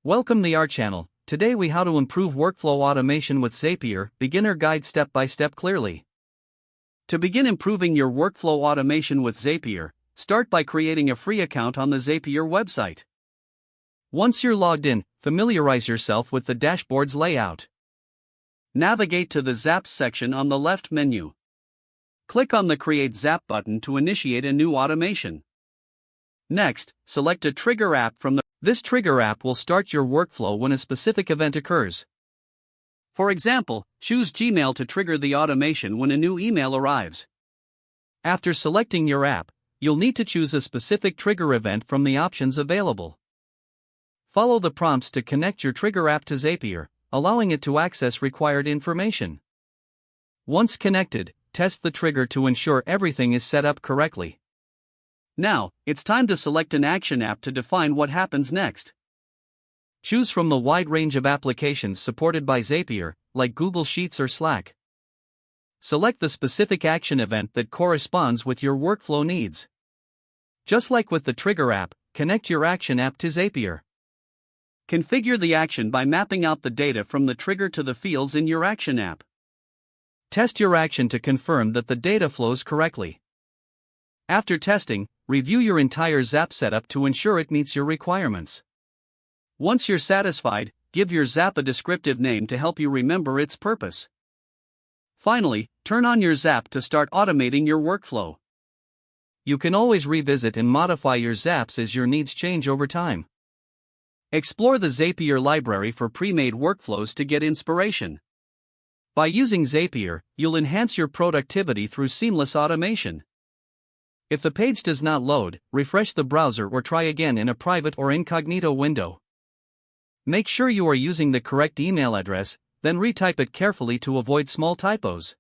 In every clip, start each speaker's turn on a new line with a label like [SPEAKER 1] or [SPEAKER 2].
[SPEAKER 1] Welcome to our channel. Today we how to improve workflow automation with Zapier, beginner guide step by step clearly. To begin improving your workflow automation with Zapier, start by creating a free account on the Zapier website. Once you're logged in, familiarize yourself with the dashboard's layout. Navigate to the Zaps section on the left menu. Click on the Create Zap button to initiate a new automation. Next, select a trigger app from This trigger app will start your workflow when a specific event occurs. For example, choose Gmail to trigger the automation when a new email arrives. After selecting your app, you'll need to choose a specific trigger event from the options available. Follow the prompts to connect your trigger app to Zapier, allowing it to access required information. Once connected, test the trigger to ensure everything is set up correctly. Now, it's time to select an action app to define what happens next. Choose from the wide range of applications supported by Zapier, like Google Sheets or Slack. Select the specific action event that corresponds with your workflow needs. Just like with the trigger app, connect your action app to Zapier. Configure the action by mapping out the data from the trigger to the fields in your action app. Test your action to confirm that the data flows correctly. After testing, review your entire Zap setup to ensure it meets your requirements. Once you're satisfied, give your Zap a descriptive name to help you remember its purpose. Finally, turn on your Zap to start automating your workflow. You can always revisit and modify your Zaps as your needs change over time. Explore the Zapier library for pre-made workflows to get inspiration. By using Zapier, you'll enhance your productivity through seamless automation. If the page does not load, refresh the browser or try again in a private or incognito window. Make sure you are using the correct email address, then retype it carefully to avoid small typos.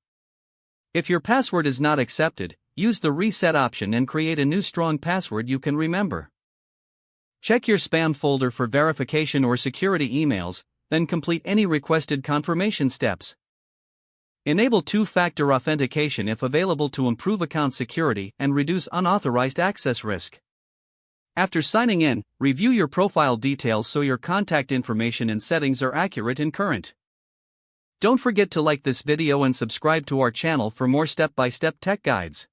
[SPEAKER 1] If your password is not accepted, use the reset option and create a new strong password you can remember. Check your spam folder for verification or security emails, then complete any requested confirmation steps. Enable two-factor authentication if available to improve account security and reduce unauthorized access risk. After signing in, review your profile details so your contact information and settings are accurate and current. Don't forget to like this video and subscribe to our channel for more step-by-step tech guides.